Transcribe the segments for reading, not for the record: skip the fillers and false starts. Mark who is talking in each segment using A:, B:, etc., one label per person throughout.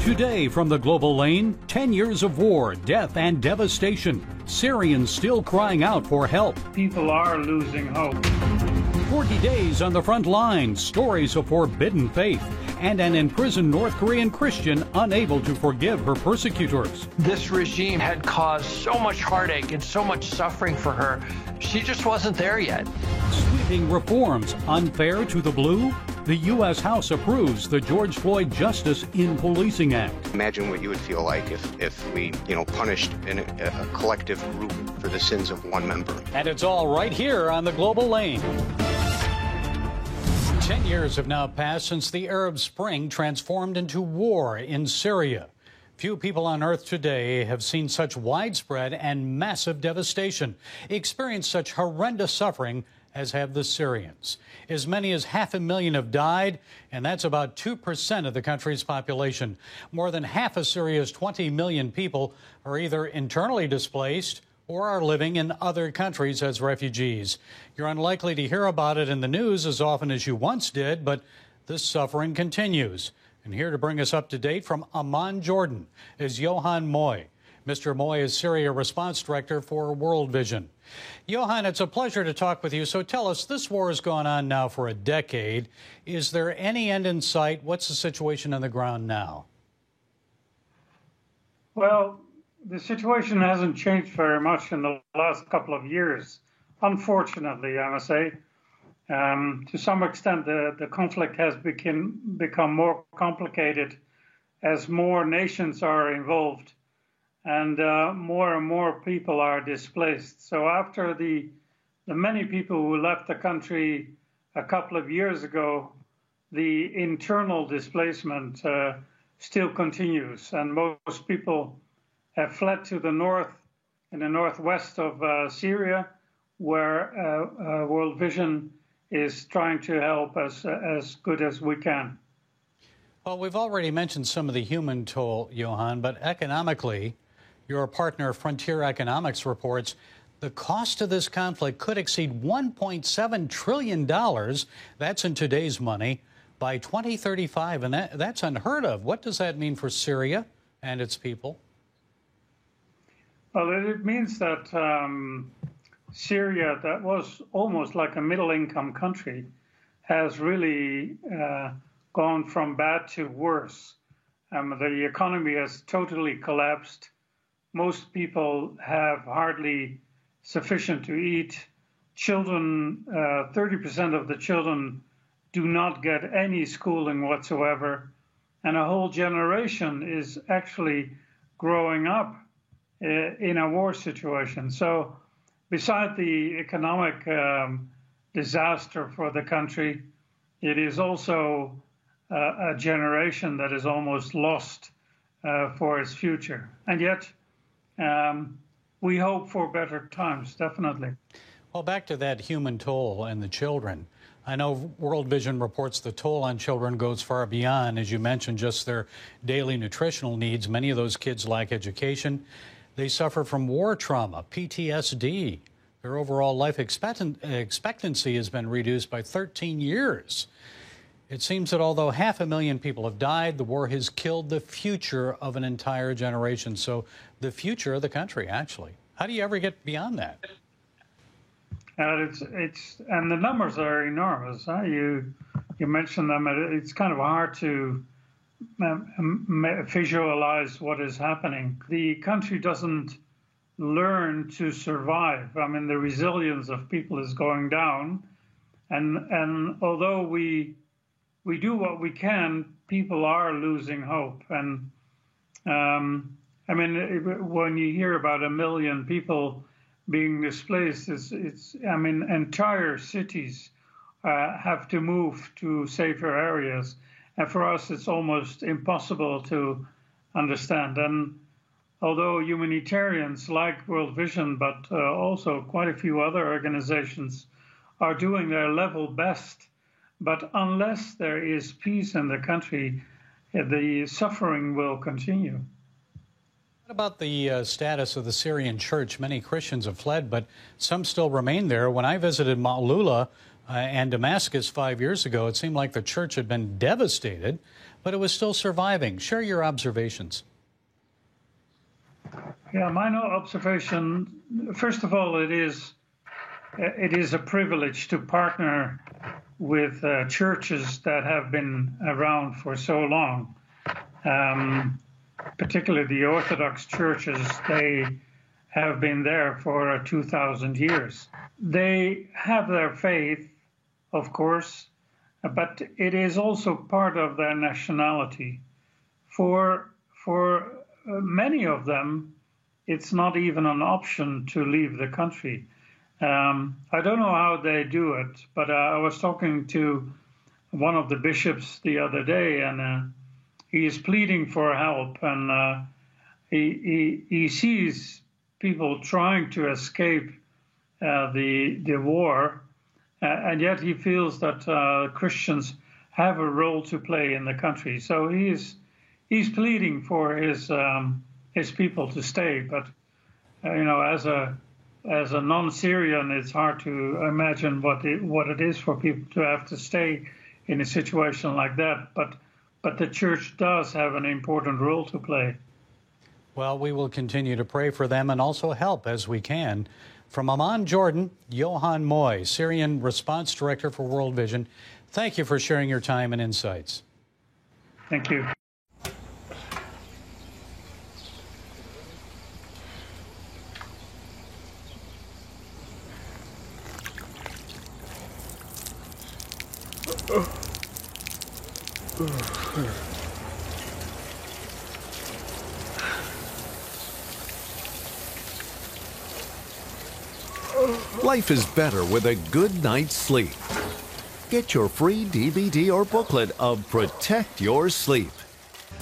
A: Today from the global lane, 10 years of war, death, and devastation. Syrians still crying out for help.
B: People are losing hope.
A: 40 days on the front lines, stories of forbidden faith, and an imprisoned North Korean Christian unable to forgive her persecutors.
C: This regime had caused so much heartache and so much suffering for her. She just wasn't there yet.
A: Sweeping reforms, unfair to the blue? The U.S. House approves the George Floyd Justice in Policing Act.
D: Imagine what you would feel like if we, punished a collective group for the sins of one member.
A: And it's all right here on the global lane. 10 years have now passed since the Arab Spring transformed into war in Syria. Few people on earth today have seen such widespread and massive devastation, experienced such horrendous suffering as have the Syrians. As many as 500,000 have died, and that's about 2% of the country's population. More than half of Syria's 20 million people are either internally displaced or are living in other countries as refugees. You're unlikely to hear about it in the news as often as you once did, but this suffering continues. And here to bring us up to date from Amman, Jordan, is Johan Moy. Mr. Moy is Syria Response Director for World Vision. Johan, it's a pleasure to talk with you. So tell us, this war has gone on now for a decade. Is there any end in sight? What's the situation on the ground now?
B: Well, the situation hasn't changed very much in the last couple of years, unfortunately, I must say. To some extent, the conflict has become more complicated as more nations are involved and more people are displaced. So after the many people who left the country a couple of years ago, the internal displacement still continues, and most people have fled to the north, in the northwest of Syria, where World Vision is trying to help us as good as we can.
A: Well, we've already mentioned some of the human toll, Johan, but economically, your partner Frontier Economics reports the cost of this conflict could exceed $1.7 trillion. That's in today's money by 2035, and that's unheard of. What does that mean for Syria and its people?
B: Well, it means that Syria, that was almost like a middle-income country, has really gone from bad to worse. The economy has totally collapsed. Most people have hardly sufficient to eat. Children, 30% of the children do not get any schooling whatsoever. And a whole generation is actually growing up in a war situation. So beside the economic disaster for the country, it is also a generation that is almost lost for its future. And yet, we hope for better times, definitely.
A: Well, back to that human toll and the children. I know World Vision reports the toll on children goes far beyond, as you mentioned, just their daily nutritional needs. Many of those kids lack education. They suffer from war trauma, PTSD. Their overall life expectancy has been reduced by 13 years. It seems that although 500,000 people have died, the war has killed the future of an entire generation. So the future of the country, actually. How do you ever get beyond that?
B: And the numbers are enormous. Huh? You mentioned them. It's kind of hard to visualize what is happening. The country doesn't learn to survive. I mean, the resilience of people is going down. And although we do what we can, people are losing hope. And I mean, when you hear about 1 million people being displaced, entire cities have to move to safer areas. And for us, it's almost impossible to understand. And although humanitarians like World Vision, but also quite a few other organizations are doing their level best, but unless there is peace in the country, the suffering will continue.
A: What about the status of the Syrian church? Many Christians have fled, but some still remain there. When I visited Ma'lula And Damascus 5 years ago, it seemed like the church had been devastated, but it was still surviving. Share your observations.
B: Yeah, my observation, first of all, it is a privilege to partner with churches that have been around for so long. Particularly the Orthodox churches, they have been there for 2,000 years. They have their faith, of course, but it is also part of their nationality. For many of them, it's not even an option to leave the country. I don't know how they do it, but I was talking to one of the bishops the other day, and he is pleading for help, and he sees people trying to escape the war, and yet he feels that Christians have a role to play in the country. So he's pleading for his people to stay. But as a non-Syrian, it's hard to imagine what it is for people to have to stay in a situation like that. But the church does have an important role to play.
A: Well, we will continue to pray for them and also help as we can. From Amman, Jordan, Johan Moy, Syrian Response Director for World Vision, thank you for sharing your time and insights.
B: Thank you.
E: Life is better with a good night's sleep. Get your free DVD or booklet of Protect Your Sleep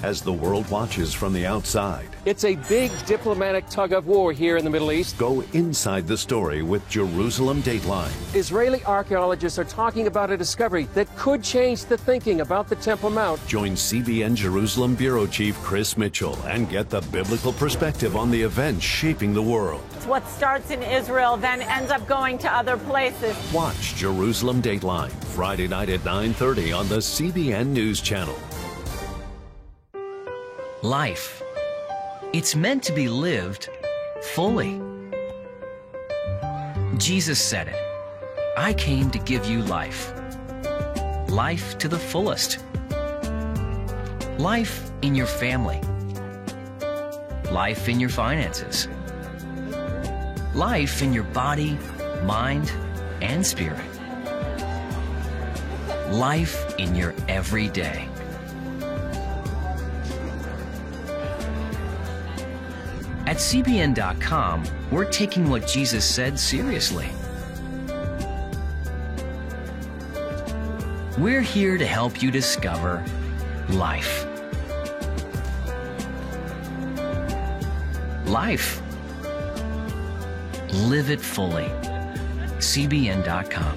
E: as the world watches from the outside.
F: It's a big diplomatic tug of war here in the Middle East.
E: Go inside the story with Jerusalem Dateline.
F: Israeli archaeologists are talking about a discovery that could change the thinking about the Temple Mount.
E: Join CBN Jerusalem Bureau Chief Chris Mitchell and get the biblical perspective on the events shaping the world.
G: What starts in Israel then ends up going to other places.
E: Watch Jerusalem Dateline Friday night at 9:30 on the CBN News Channel.
H: Life. It's meant to be lived fully. Jesus said it. I came to give you life. Life to the fullest. Life in your family. Life in your finances. Life in your body, mind, and spirit. Life in your everyday. At CBN.com, we're taking what Jesus said seriously. We're here to help you discover life. Life. Live it fully. CBN.com.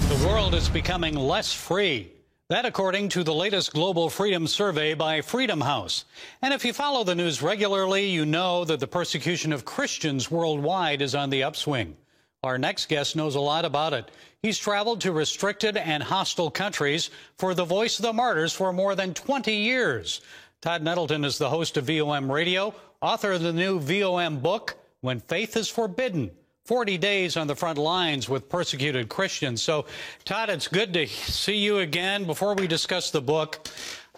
A: The world is becoming less free. That according to the latest global freedom survey by Freedom House. And if you follow the news regularly, you know that the persecution of Christians worldwide is on the upswing. Our next guest knows a lot about it. He's traveled to restricted and hostile countries for the Voice of the Martyrs for more than 20 years. Todd Nettleton is the host of VOM Radio, author of the new VOM book, When Faith is Forbidden. 40 days on the front lines with persecuted Christians. So, Todd, it's good to see you again. Before we discuss the book,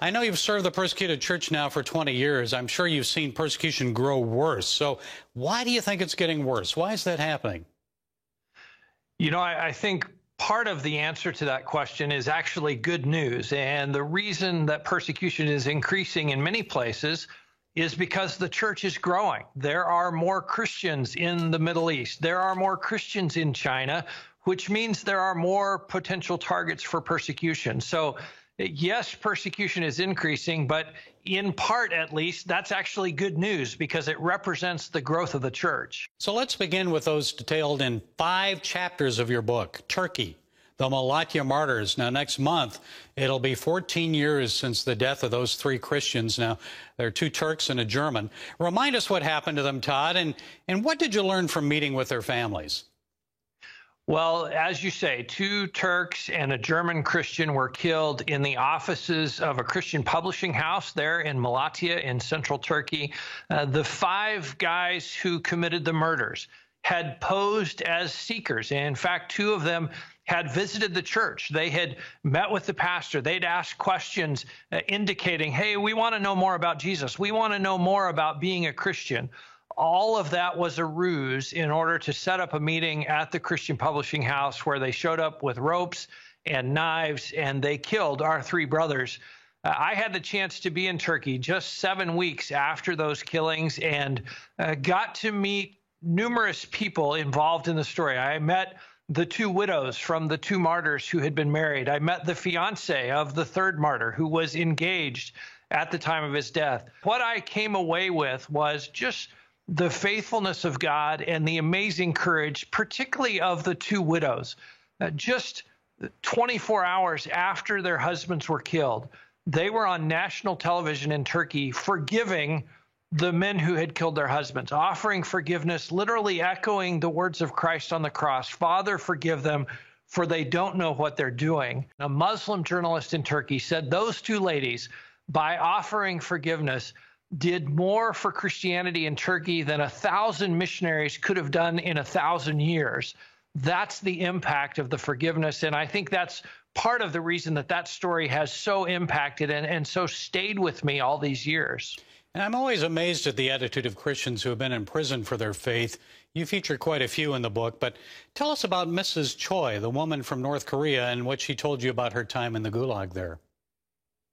A: I know you've served the persecuted church now for 20 years. I'm sure you've seen persecution grow worse. So why do you think it's getting worse? Why is that happening?
C: You know, I think part of the answer to that question is actually good news. And the reason that persecution is increasing in many places is because the church is growing. There are more Christians in the Middle East. There are more Christians in China, which means there are more potential targets for persecution. So, yes, persecution is increasing, but in part, at least, that's actually good news because it represents the growth of the church.
A: So let's begin with those detailed in 5 chapters of your book, Turkey, the Malatya martyrs. Now, next month, it'll be 14 years since the death of those 3 Christians. Now, there are 2 Turks and a German. Remind us what happened to them, Todd, and what did you learn from meeting with their families?
C: Well, as you say, 2 Turks and a German Christian were killed in the offices of a Christian publishing house there in Malatya in central Turkey. The 5 guys who committed the murders had posed as seekers. And in fact, 2 of them had visited the church. They had met with the pastor. They'd asked questions indicating, hey, we want to know more about Jesus. We want to know more about being a Christian. All of that was a ruse in order to set up a meeting at the Christian publishing house where they showed up with ropes and knives, and they killed our 3 brothers. I had the chance to be in Turkey just 7 weeks after those killings and got to meet numerous people involved in the story. I met the 2 widows from the 2 martyrs who had been married. I met the fiance of the 3rd martyr who was engaged at the time of his death. What I came away with was just the faithfulness of God and the amazing courage, particularly of the 2 widows. Just 24 hours after their husbands were killed, they were on national television in Turkey forgiving the men who had killed their husbands, offering forgiveness, literally echoing the words of Christ on the cross, Father, forgive them, for they don't know what they're doing. A Muslim journalist in Turkey said those 2 ladies, by offering forgiveness, did more for Christianity in Turkey than 1,000 missionaries could have done in 1,000 years. That's the impact of the forgiveness, and I think that's part of the reason that that story has so impacted and so stayed with me all these years.
A: And I'm always amazed at the attitude of Christians who have been in prison for their faith. You feature quite a few in the book, but tell us about Mrs. Choi, the woman from North Korea, and what she told you about her time in the Gulag there.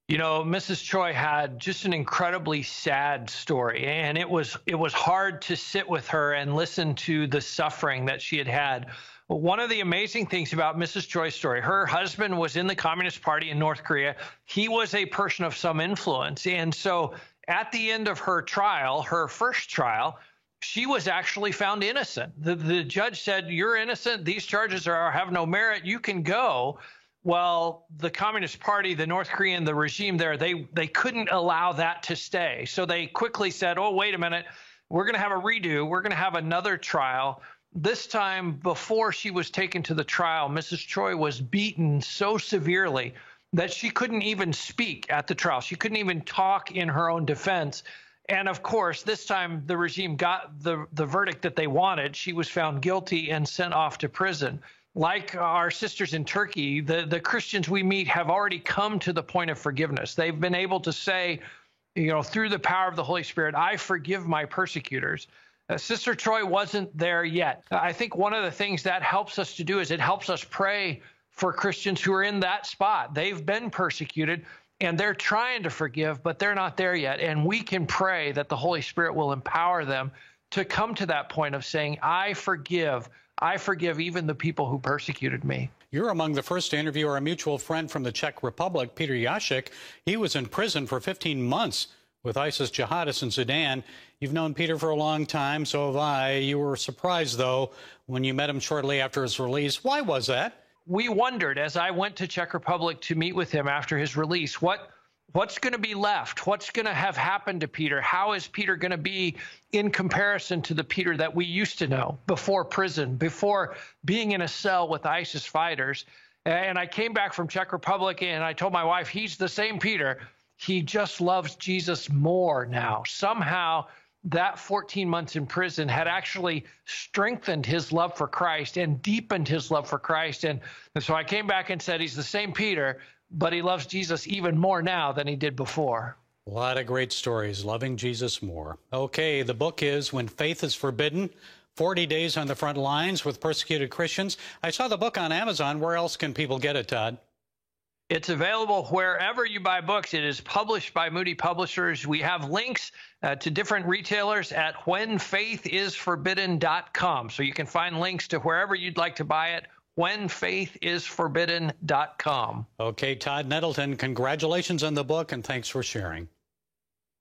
C: You know, Mrs. Choi had just an incredibly sad story, and it was hard to sit with her and listen to the suffering that she had had. One of the amazing things about Mrs. Choi's story, her husband was in the Communist Party in North Korea. He was a person of some influence, and so at the end of her trial, her first trial, she was actually found innocent. The judge said, you're innocent. These charges have no merit. You can go. Well, the Communist Party, the North Korean, the regime there, they couldn't allow that to stay. So they quickly said, oh, wait a minute, we're going to have a redo. We're going to have another trial. This time, before she was taken to the trial, Mrs. Choi was beaten so severely that she couldn't even speak at the trial. She couldn't even talk in her own defense. And of course, this time the regime got the verdict that they wanted. She was found guilty and sent off to prison. Like our sisters in Turkey, the Christians we meet have already come to the point of forgiveness. They've been able to say, you know, through the power of the Holy Spirit, I forgive my persecutors. Sister Choi wasn't there yet. I think one of the things that helps us to do is it helps us pray for Christians who are in that spot. They've been persecuted and they're trying to forgive, but they're not there yet. And we can pray that the Holy Spirit will empower them to come to that point of saying, I forgive even the people who persecuted me.
A: You're among the first to interview our mutual friend from the Czech Republic, Peter Jacek. He was in prison for 15 months with ISIS jihadists in Sudan. You've known Peter for a long time, so have I. You were surprised, though, when you met him shortly after his release. Why was that?
C: We wondered, as I went to Czech Republic to meet with him after his release, what's going to be left? What's going to have happened to Peter? How is Peter going to be in comparison to the Peter that we used to know before prison, before being in a cell with ISIS fighters? And I came back from Czech Republic and I told my wife, he's the same Peter. He just loves Jesus more now. Somehow that 14 months in prison had actually strengthened his love for Christ and deepened his love for Christ. And so I came back and said, he's the same Peter, but he loves Jesus even more now than he did before.
A: A lot of great stories, loving Jesus more. Okay, the book is When Faith is Forbidden, 40 Days on the Front Lines with Persecuted Christians. I saw the book on Amazon. Where else can people get it, Todd?
C: It's available wherever you buy books. It is published by Moody Publishers. We have links to different retailers at whenfaithisforbidden.com. So you can find links to wherever you'd like to buy it, whenfaithisforbidden.com.
A: Okay, Todd Nettleton, congratulations on the book, and thanks for sharing.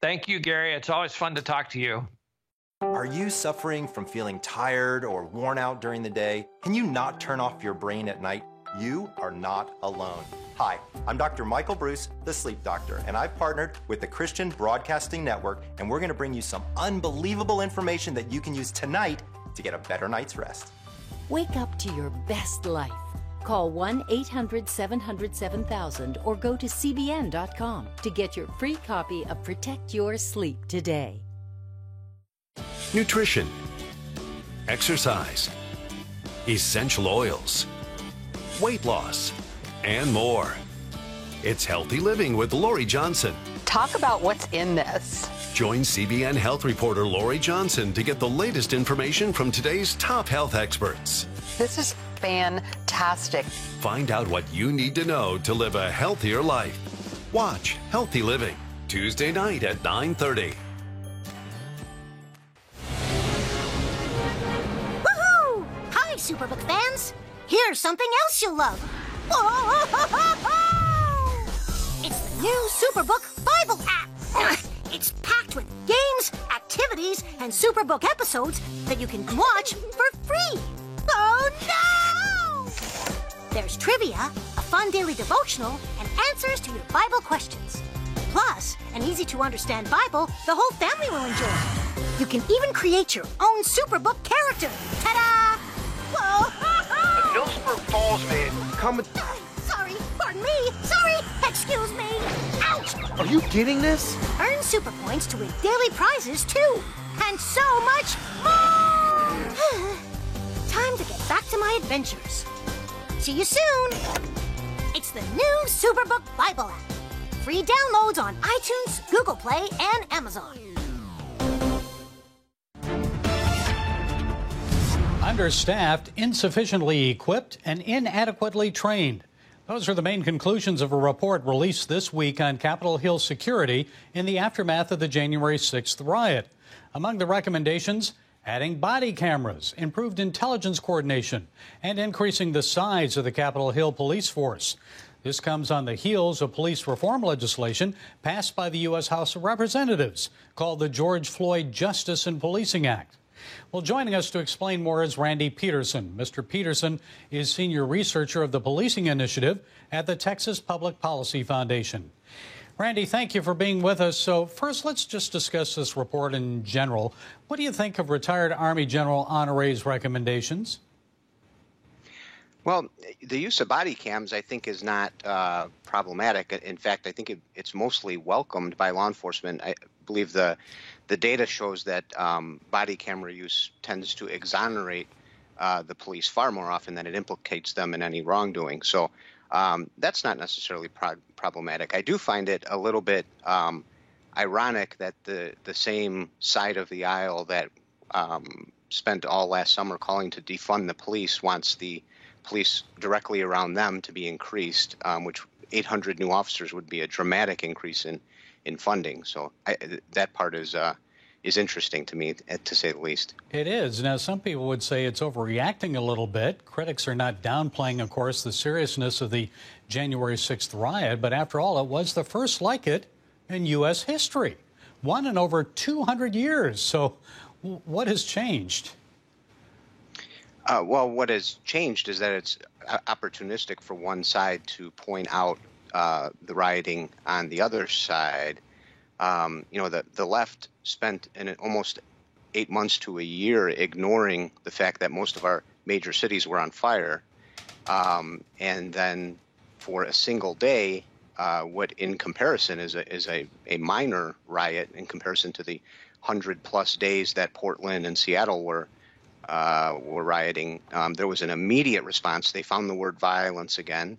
C: Thank you, Gary. It's always fun to talk to you.
I: Are you suffering from feeling tired or worn out during the day? Can you not turn off your brain at night? You are not alone. Hi, I'm Dr. Michael Bruce, the Sleep Doctor, and I've partnered with the Christian Broadcasting Network, and we're going to bring you some unbelievable information that you can use tonight to get a better night's rest.
J: Wake up to your best life. Call 1-800-700-7000 or go to cbn.com to get your free copy of Protect Your Sleep today.
E: Nutrition, exercise, essential oils, weight loss, and more. It's Healthy Living with Lori Johnson.
K: Talk about what's in this.
E: Join CBN health reporter Lori Johnson to get the latest information from today's top health experts.
K: This is fantastic.
E: Find out what you need to know to live a healthier life. Watch Healthy Living, Tuesday night at 9:30.
L: Woohoo! Hi, Superbook fans. Here's something else you'll love. Whoa! It's the new Superbook Bible app. It's packed with games, activities, and Superbook episodes that you can watch for free. Oh, no! There's trivia, a fun daily devotional, and answers to your Bible questions. Plus, an easy-to-understand Bible the whole family will enjoy. You can even create your own Superbook character. Ta-da! Whoa!
M: Millsburg Falls man, come and...
L: Sorry, pardon me. Sorry, excuse me. Ouch!
M: Are you getting this?
L: Earn super points to win daily prizes, too. And so much more! Time to get back to my adventures. See you soon! It's the new Superbook Bible app. Free downloads on iTunes, Google Play, and Amazon.
A: Understaffed, insufficiently equipped, and inadequately trained. Those are the main conclusions of a report released this week on Capitol Hill security in the aftermath of the January 6th riot. Among the recommendations, adding body cameras, improved intelligence coordination, and increasing the size of the Capitol Hill police force. This comes on the heels of police reform legislation passed by the U.S. House of Representatives called the George Floyd Justice and Policing Act. Well, joining us to explain more is Randy Peterson. Mr. Peterson is senior researcher of the Policing Initiative at the Texas Public Policy Foundation. Randy, thank you for being with us. So first, let's just discuss this report in general. What do you think of retired Army General Honore's recommendations?
D: Well, the use of body cams, I think, is not problematic. In fact, I think it's mostly welcomed by law enforcement. I believe the data shows that body camera use tends to exonerate the police far more often than it implicates them in any wrongdoing. So that's not necessarily problematic. I do find it a little bit ironic that the same side of the aisle that spent all last summer calling to defund the police wants the police directly around them to be increased, which 800 new officers would be a dramatic increase in funding. So that part is interesting to me, to say the least. It is. Now, some people would say it's overreacting a little bit. Critics are not downplaying, of course, the seriousness of the January 6th riot, but after all, it was the first like it in U.S. history, one in over 200 years. So what has changed? Well, what has changed is that it's opportunistic for one side to point out the rioting on the other side. The left spent almost 8 months to a year ignoring the fact that most of our major cities were on fire. And then for a single day, what in comparison is a minor riot in comparison to the 100+ days that Portland and Seattle were rioting, there was an immediate response. They found the word violence again.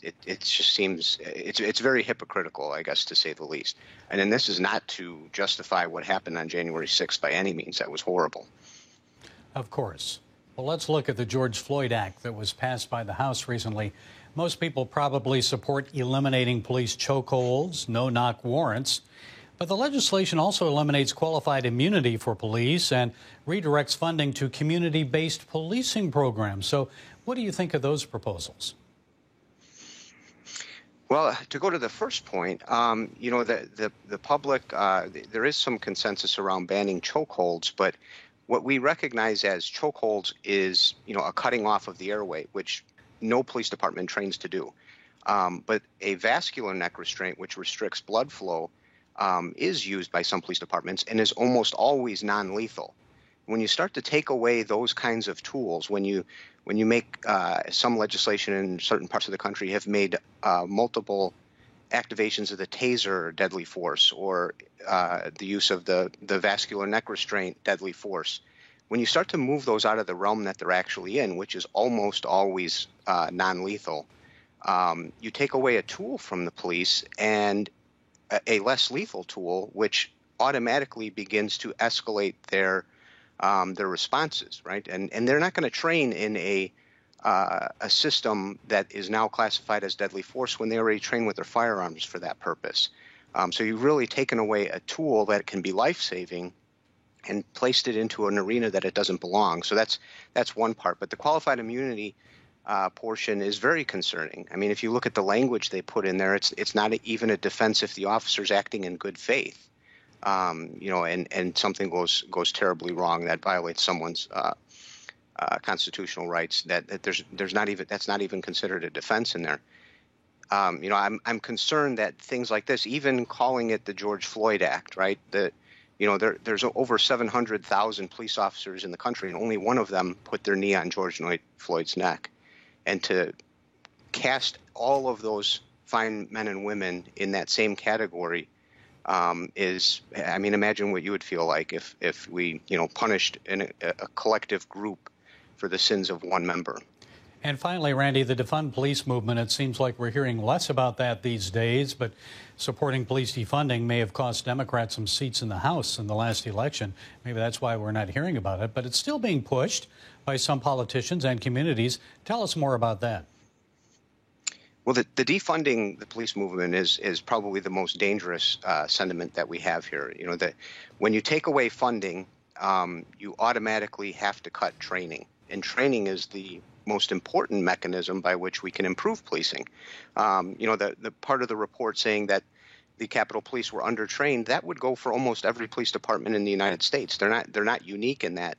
D: It just seems it's very hypocritical, I guess, to say the least. And then this is not to justify what happened on January 6th by any means. That was horrible. Of course. Well, let's look at the George Floyd Act that was passed by the House recently. Most people probably support eliminating police chokeholds, no-knock warrants. But the legislation also eliminates qualified immunity for police and redirects funding to community-based policing programs. So what do you think of those proposals? Well, to go to the first point, the public, there is some consensus around banning chokeholds, but what we recognize as chokeholds is, a cutting off of the airway, which no police department trains to do. But a vascular neck restraint, which restricts blood flow, is used by some police departments and is almost always non-lethal. When you start to take away those kinds of tools, when you make some legislation in certain parts of the country have made multiple activations of the taser deadly force, or the use of the vascular neck restraint deadly force, when you start to move those out of the realm that they're actually in, which is almost always non-lethal, you take away a tool from the police, and a less lethal tool, which automatically begins to escalate their responses, right? And they're not going to train in a system that is now classified as deadly force when they already train with their firearms for that purpose. So you've really taken away a tool that can be life-saving and placed it into an arena that it doesn't belong. So that's one part. But the qualified immunity portion is very concerning. I mean, if you look at the language they put in there, it's not even a defense if the officer's acting in good faith. And something goes terribly wrong that violates someone's constitutional rights. That's not even considered a defense in there. I'm concerned that things like this, even calling it the George Floyd Act, right? There's over 700,000 police officers in the country, and only one of them put their knee on George Floyd's neck. And to cast all of those fine men and women in that same category imagine what you would feel like if we, punished a collective group for the sins of one member.
A: And finally, Randy, the defund police movement, it seems like we're hearing less about that these days, but supporting police defunding may have cost Democrats some seats in the House in the last election. Maybe that's why we're not hearing about it, but it's still being pushed by some politicians and communities. Tell us more about that.
D: Well, the defunding the police movement is probably the most dangerous sentiment that we have here. That when you take away funding, you automatically have to cut training, and training is the most important mechanism by which we can improve policing. The part of the report saying that the Capitol Police were undertrained, that would go for almost every police department in the United States. They're not unique in that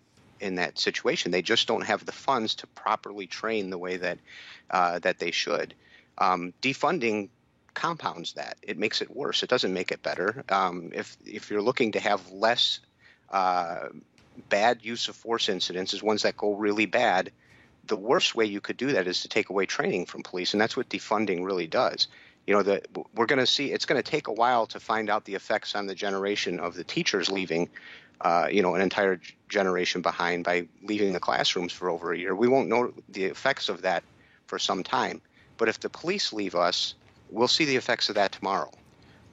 D: situation. They just don't have the funds to properly train the way that they should. Defunding compounds that. It makes it worse. It doesn't make it better. If you're looking to have less bad use of force incidences, ones that go really bad, the worst way you could do that is to take away training from police, and that's what defunding really does. We're going to see. It's going to take a while to find out the effects on the generation of the teachers leaving, an entire generation behind by leaving the classrooms for over a year. We won't know the effects of that for some time. But if the police leave us, we'll see the effects of that tomorrow.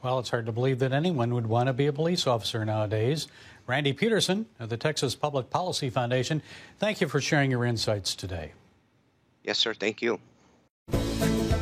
A: Well, it's hard to believe that anyone would want to be a police officer nowadays. Randy Peterson of the Texas Public Policy Foundation, thank you for sharing your insights today.
D: Yes, sir. Thank you.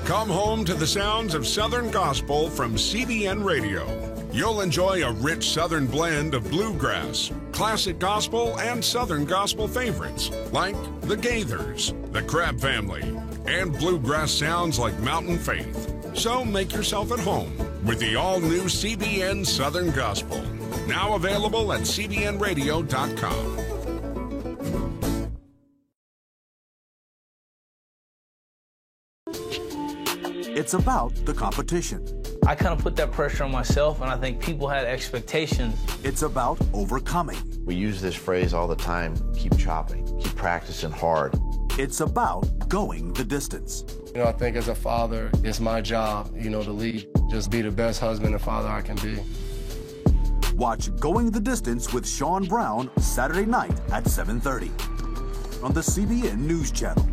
N: Come home to the sounds of Southern Gospel from CBN Radio. You'll enjoy a rich Southern blend of bluegrass, classic gospel, and Southern gospel favorites like the Gaithers, the Crabb Family, and bluegrass sounds like Mountain Faith. So make yourself at home with the all-new CBN Southern Gospel, now available at cbnradio.com.
O: It's about the competition.
P: I kind of put that pressure on myself, and I think people had expectations.
O: It's about overcoming.
Q: We use this phrase all the time: keep chopping, keep practicing hard.
O: It's about going the distance.
R: I think as a father, it's my job, to lead. Just be the best husband and father I can be.
O: Watch Going the Distance with Sean Brown Saturday night at 7:30 on the CBN News Channel.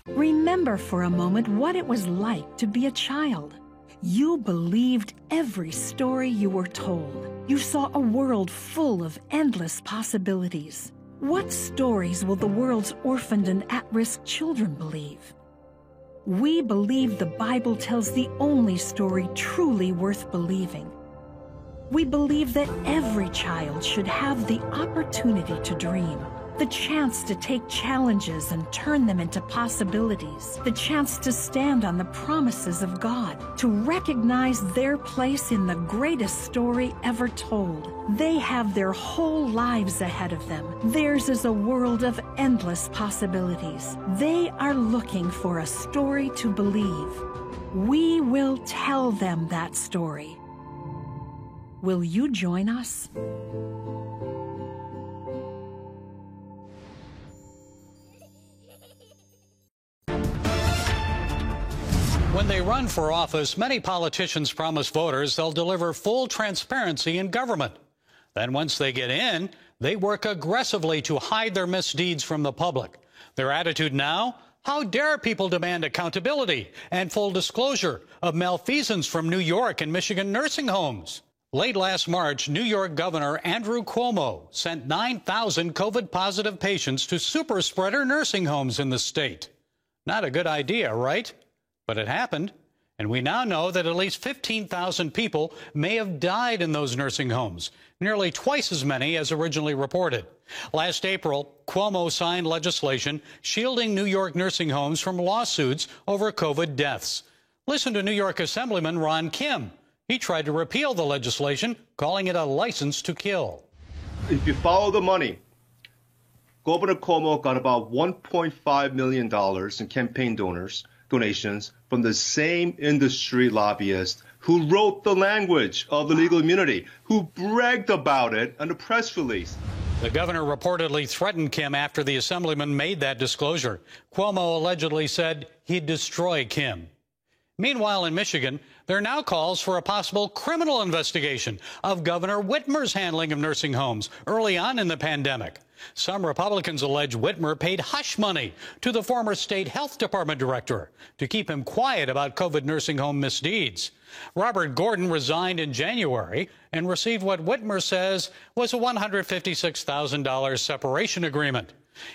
S: Remember for a moment what it was like to be a child. You believed every story you were told. You saw a world full of endless possibilities. What stories will the world's orphaned and at-risk children believe? We believe the Bible tells the only story truly worth believing. We believe that every child should have the opportunity to dream. The chance to take challenges and turn them into possibilities. The chance to stand on the promises of God. To recognize their place in the greatest story ever told. They have their whole lives ahead of them. Theirs is a world of endless possibilities. They are looking for a story to believe. We will tell them that story. Will you join us?
A: When they run for office, many politicians promise voters they'll deliver full transparency in government. Then once they get in, they work aggressively to hide their misdeeds from the public. Their attitude now? How dare people demand accountability and full disclosure of malfeasance from New York and Michigan nursing homes? Late last March, New York Governor Andrew Cuomo sent 9,000 COVID-positive patients to super spreader nursing homes in the state. Not a good idea, right? But it happened, and we now know that at least 15,000 people may have died in those nursing homes, nearly twice as many as originally reported. Last April, Cuomo signed legislation shielding New York nursing homes from lawsuits over COVID deaths. Listen to New York Assemblyman Ron Kim. He tried to repeal the legislation, calling it a license to kill.
T: If you follow the money, Governor Cuomo got about $1.5 million in campaign donations from the same industry lobbyist who wrote the language of the legal immunity, who bragged about it in a press release.
A: The governor reportedly threatened Kim after the assemblyman made that disclosure. Cuomo allegedly said he'd destroy Kim. Meanwhile, in Michigan, there are now calls for a possible criminal investigation of Governor Whitmer's handling of nursing homes early on in the pandemic. Some Republicans allege Whitmer paid hush money to the former state health department director to keep him quiet about COVID nursing home misdeeds. Robert Gordon resigned in January and received what Whitmer says was a $156,000 separation agreement.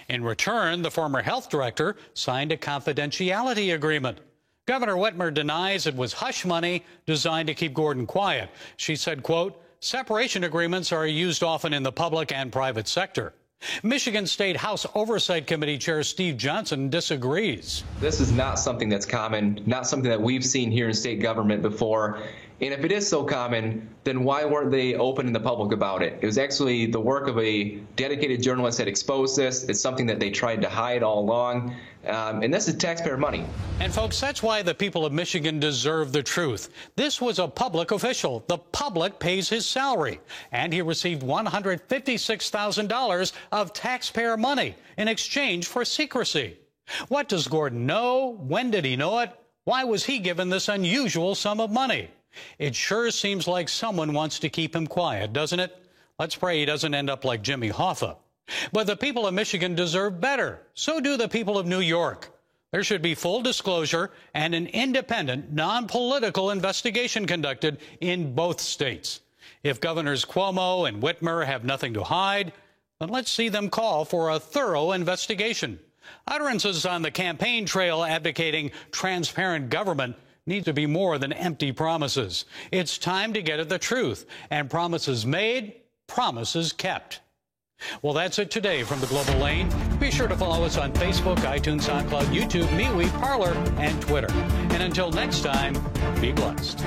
A: In return, the former health director signed a confidentiality agreement. Governor Whitmer denies it was hush money designed to keep Gordon quiet. She said, quote, separation agreements are used often in the public and private sector. Michigan State House Oversight Committee Chair Steve Johnson disagrees.
U: This is not something that's common, not something that we've seen here in state government before. And if it is so common, then why weren't they open in the public about it? It was actually the work of a dedicated journalist that exposed this. It's something that they tried to hide all along. And this is taxpayer money. And
A: folks, that's why the people of Michigan deserve the truth. This was a public official. The public pays his salary. And he received $156,000 of taxpayer money in exchange for secrecy. What does Gordon know? When did he know it? Why was he given this unusual sum of money? It sure seems like someone wants to keep him quiet, doesn't it? Let's pray he doesn't end up like Jimmy Hoffa. But the people of Michigan deserve better. So do the people of New York. There should be full disclosure and an independent, non-political investigation conducted in both states. If Governors Cuomo and Whitmer have nothing to hide, then let's see them call for a thorough investigation. Utterances on the campaign trail advocating transparent government need to be more than empty promises. It's time to get at the truth. And promises made, promises kept. Well, that's it today from the Global Lane. Be sure to follow us on Facebook, iTunes, SoundCloud, YouTube, MeWe, Parler, and Twitter. And until next time, be blessed.